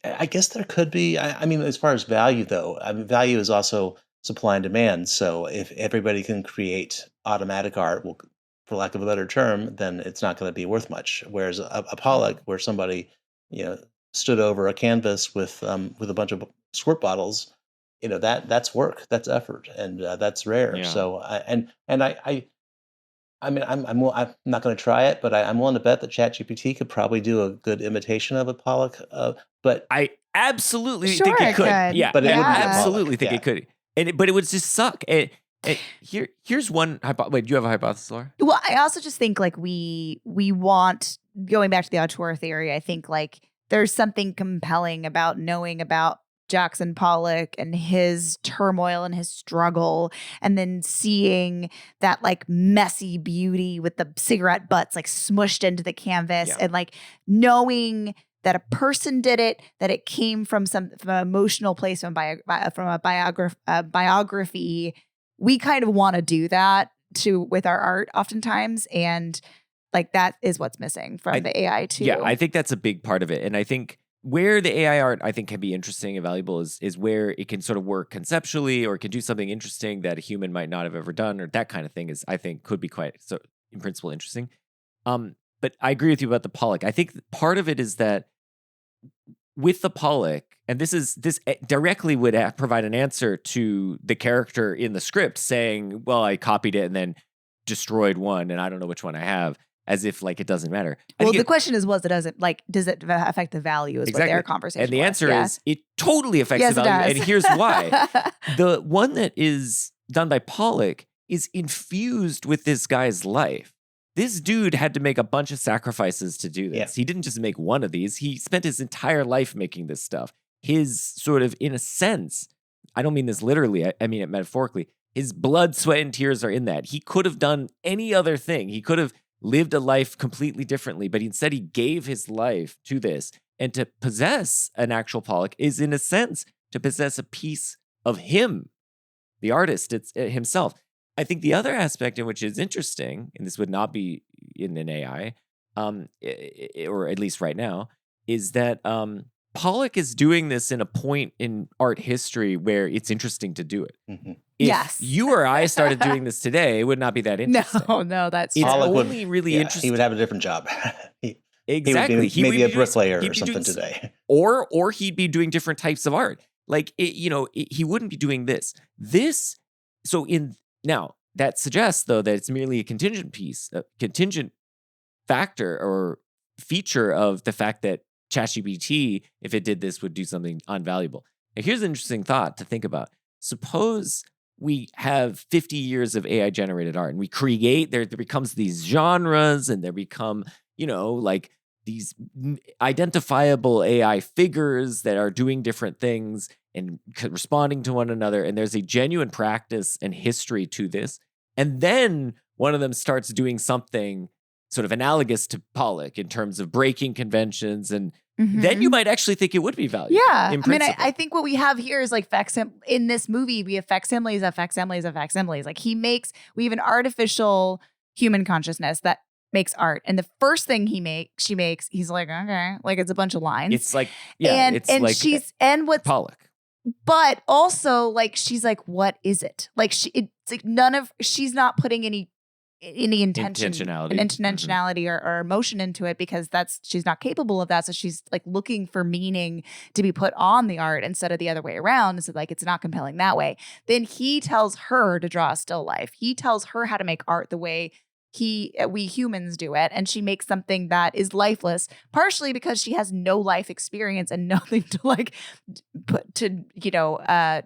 I guess there could be. I mean, as far as value, though, I mean, value is also supply and demand. So if everybody can create automatic art, well, for lack of a better term, then it's not going to be worth much. Whereas a Pollock, where somebody, stood over a canvas with a bunch of squirt bottles, that's work, that's effort, and that's rare. Yeah. So I mean, I'm not going to try it, but I'm willing to bet that ChatGPT could probably do a good imitation of a Pollock. But I absolutely Sure think it it could. could. Yeah, But it I wouldn't be a absolutely Pollock, think yeah. it could. But it would just suck. Here's one. Wait, do you have a hypothesis, Laura? Well, I also just think like we want, going back to the auteur theory, I think like there's something compelling about knowing about Jackson Pollock and his turmoil and his struggle, and then seeing that like messy beauty with the cigarette butts like smushed into the canvas, Yeah. and like knowing that a person did it, that it came from an emotional place, from a biography. We kind of want to do that with our art oftentimes, and like that is what's missing from the AI too. Yeah, I think that's a big part of it. And I think where the AI art I think can be interesting and valuable is where it can sort of work conceptually, or it can do something interesting that a human might not have ever done, or that kind of thing is, I think, could be quite, so in principle, interesting. But I agree with you about the Pollock. I think part of it is that with the Pollock, and this directly would provide an answer to the character in the script saying, well, I copied it and then destroyed one, and I don't know which one I have, as if like it doesn't matter. Well, the question is, does it affect the value is Exactly. what their conversation And the was. answer Yeah. is it totally affects Yes, the it value. does. And here's why. The one that is done by Pollock is infused with this guy's life. This dude had to make a bunch of sacrifices to do this. Yeah. He didn't just make one of these. He spent his entire life making this stuff. His sort of, in a sense, I don't mean this literally, I mean it metaphorically, his blood, sweat, and tears are in that. He could have done any other thing. He could have lived a life completely differently, but instead he gave his life to this. And to possess an actual Pollock is, in a sense, to possess a piece of him, the artist, it's himself. I think the other aspect in which is interesting, and this would not be in an AI, or at least right now, is that Pollock is doing this in a point in art history where it's interesting to do it. Mm-hmm. If Yes. you or I started doing this today, it would not be that interesting. No, that's It's true. Pollock only really interesting. He would have a different job. Exactly. He would be maybe a bricklayer he'd or be something doing today. Or he'd be doing different types of art. Like, he wouldn't be doing this. Now, that suggests, though, that it's merely a contingent piece, a contingent factor or feature of the fact that ChatGPT, if it did this, would do something unvaluable. Now, here's an interesting thought to think about. Suppose we have 50 years of AI-generated art, and we create, there becomes these genres, and there become, like these identifiable AI figures that are doing different things and responding to one another. And there's a genuine practice and history to this. And then one of them starts doing something sort of analogous to Pollock in terms of breaking conventions. And then you might actually think it would be valuable. Yeah. In I mean, principle. I think what we have here is like in this movie, we have facsimiles of facsimiles of facsimiles. Like we have an artificial human consciousness that makes art. And the first thing she makes, he's like, okay, like it's a bunch of lines. It's like, yeah, and it's like what's Pollock. But also, like, she's like, what is it? Like, it's like she's not putting any intentionality or emotion into it, because she's not capable of that. So she's like looking for meaning to be put on the art instead of the other way around. So like, it's not compelling that way. Then he tells her to draw a still life. He tells her how to make art the way we humans do it, and she makes something that is lifeless, partially because she has no life experience and nothing to like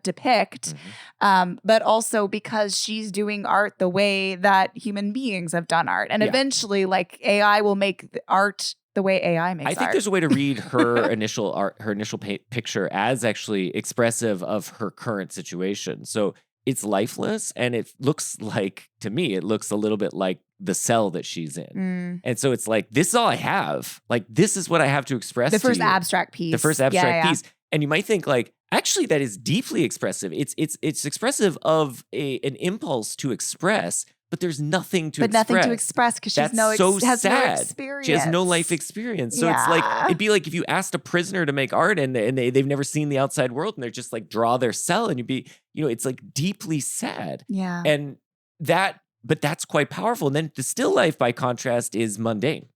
depict, but also because she's doing art the way that human beings have done art, and eventually like AI will make the art the way AI makes art. I think there's a way to read her initial art, her initial picture as actually expressive of her current situation. So it's lifeless, and it looks like, to me, it looks a little bit like the cell that she's in. And so it's like, this is all I have. Like, this is what I have to express the to first you. abstract piece. The first abstract piece. And you might think like, actually, that is deeply expressive. It's expressive of an impulse to express, but there's nothing to but express. nothing to express because she's That's so has no sad. experience. She has no life experience. So it's like, Yeah. it'd be like if you asked a prisoner to make art and they've never seen the outside world and they're just like draw their cell and you'd be, it's like deeply sad. Yeah. And but that's quite powerful. And then the still life, by contrast, is mundane.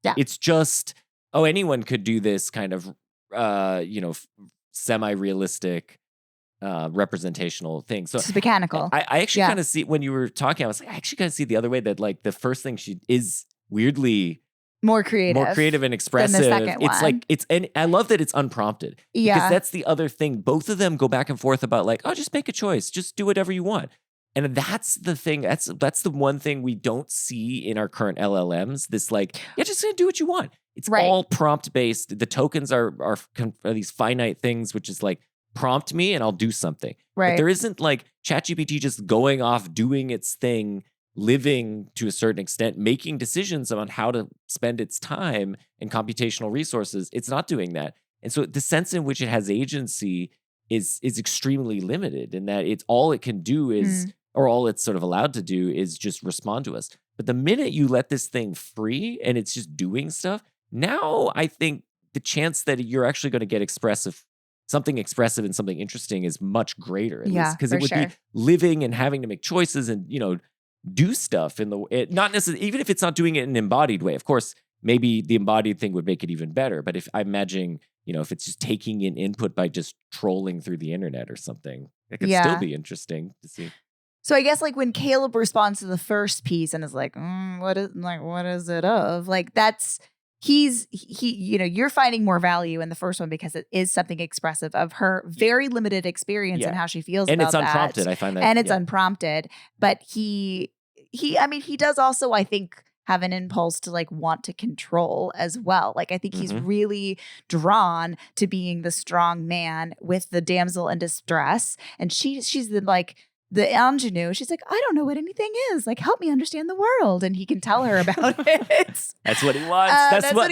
Yeah. It's just, anyone could do this kind of, semi-realistic, representational thing. So It's mechanical. I actually kind of see, when you were talking, I was like, I actually kind of see the other way, that like the first thing she is weirdly more creative and expressive. than the second It's one. like, and I love that it's unprompted. Yeah. Because that's the other thing. Both of them go back and forth about like, just make a choice. Just do whatever you want. And that's the thing. That's the one thing we don't see in our current LLMs. This like, just gonna do what you want. It's all prompt based. The tokens are these finite things, which is like, prompt me and I'll do something. Right. But there isn't like ChatGPT just going off, doing its thing, living to a certain extent, making decisions on how to spend its time and computational resources. It's not doing that. And so the sense in which it has agency is extremely limited, in that it's all it can do is, or all it's sort of allowed to do is just respond to us. But the minute you let this thing free and it's just doing stuff, now I think the chance that you're actually going to get something expressive and something interesting is much greater. Because it would be living and having to make choices and, do stuff in not necessarily, even if it's not doing it in an embodied way. Of course, maybe the embodied thing would make it even better. But if I imagine, if it's just taking in input by just trolling through the internet or something, it could still be interesting to see. So I guess like when Caleb responds to the first piece and is like, what is it of? Like that's, you're finding more value in the first one because it is something expressive of her very limited experience and how she feels and about it's unprompted. I find that, and it's unprompted. But he does also, I think, have an impulse to like want to control as well. Like I think he's really drawn to being the strong man with the damsel in distress, and she's the ingenue. She's like, I don't know what anything is. Like, help me understand the world. And he can tell her about it. That's what he wants.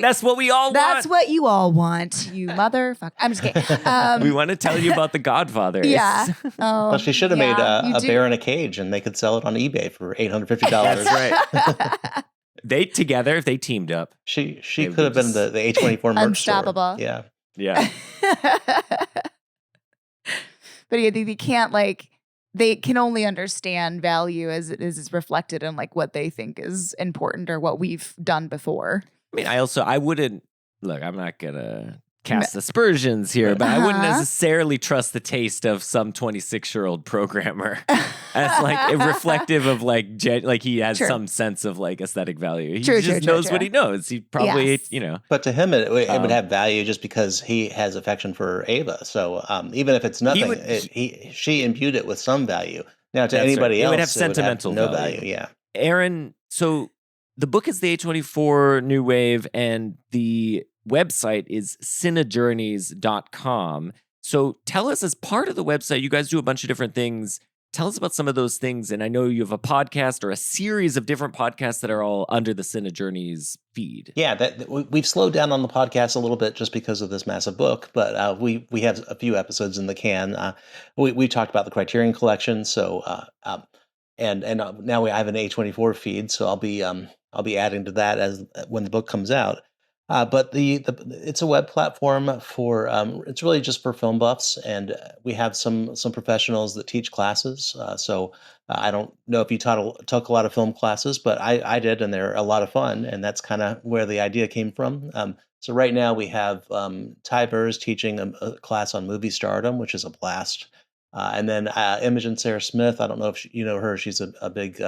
That's what we all want. That's what you all want, you motherfucker. I'm just kidding. We want to tell you about the Godfather. Yeah. Well, she should have made a bear in a cage, and they could sell it on eBay for $850. That's right. They together, if they teamed up. She could have been the A24 merch Unstoppable. Store. Yeah. But yeah, they can't they can only understand value as it is reflected in like what they think is important or what we've done before. I mean, I wouldn't, look, I'm not going to cast aspersions here, but I wouldn't necessarily trust the taste of some 26-year-old programmer as like reflective of like he has some sense of like aesthetic value. He just knows what he knows. He probably, But to him, it would have value just because he has affection for Ava. So even if it's nothing, she imbued it with some value. Now to anybody else, it would have sentimental value. Yeah. Aaron, so the book is the A24 New Wave, and the website is cinejourneys.com. So tell us, as part of the website, you guys do a bunch of different things. Tell us about some of those things. And I know you have a podcast or a series of different podcasts that are all under the Cine Journeys feed. Yeah, we've slowed down on the podcast a little bit just because of this massive book, but we have a few episodes in the can. We talked about the Criterion Collection, so and now I have an A24 feed, so I'll be adding to that as when the book comes out. But it's a web platform for it's really just for film buffs, and we have some professionals that teach classes. So I don't know if you took a lot of film classes, but I did, and they're a lot of fun, and that's kind of where the idea came from. So right now we have Ty Burrs teaching a class on movie stardom, which is a blast, and then Imogen Sarah Smith. I don't know if you know her. She's a big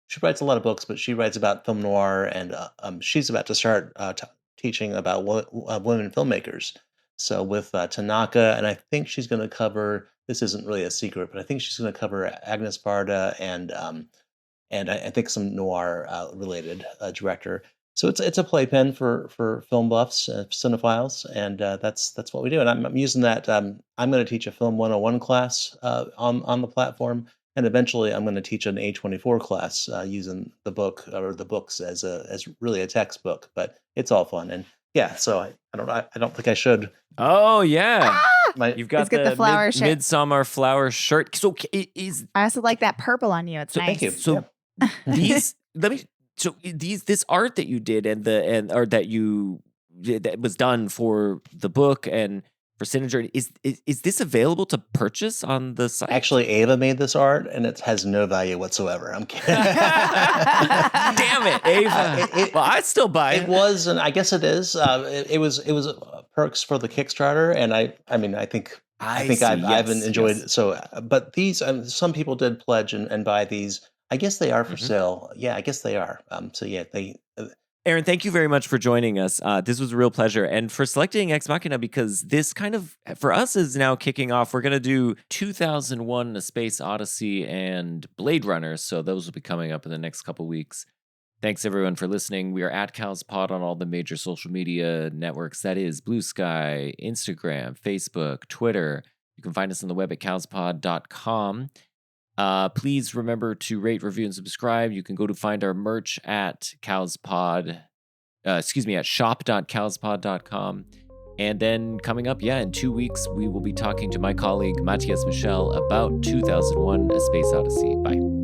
she writes a lot of books, but she writes about film noir, and she's about to start teaching about women filmmakers. So with Tanaka, and I think she's going to cover, this isn't really a secret, but I think she's going to cover Agnes Varda and I think some noir related director. So it's a playpen for film buffs, cinephiles, and that's what we do. And I'm using that. I'm going to teach a Film 101 class on the platform. And eventually, I'm going to teach an A24 class using the book or the books as really a textbook. But it's all fun, and yeah. So I don't think I should. Oh yeah, You've got It's got the flower shirt. midsummer flower shirt. So is I also like that purple on you. It's nice. Thank you. so these this art that you did or that you that was done for the book and for Synergy, is this available to purchase on the site? Actually, Ava made this art, and it has no value whatsoever. I'm kidding. Damn it, Ava. Well, I'd still buy it. It was, and I guess it is. It was perks for the Kickstarter, and I think I've enjoyed it. So, but these some people did pledge and buy these. I guess they are for sale. Yeah, I guess they are. So yeah, they. Aaron, thank you very much for joining us. This was a real pleasure. And for selecting Ex Machina, because this kind of, for us, is now kicking off. We're going to do 2001, A Space Odyssey, and Blade Runner. So those will be coming up in the next couple weeks. Thanks, everyone, for listening. We are at Cal's Pod on all the major social media networks. That is Blue Sky, Instagram, Facebook, Twitter. You can find us on the web at calspod.com. Please remember to rate, review, and subscribe. You can go to find our merch at at shop.calspod.com. And then coming up, in 2 weeks, we will be talking to my colleague Matthias Michel about 2001, A Space Odyssey. Bye.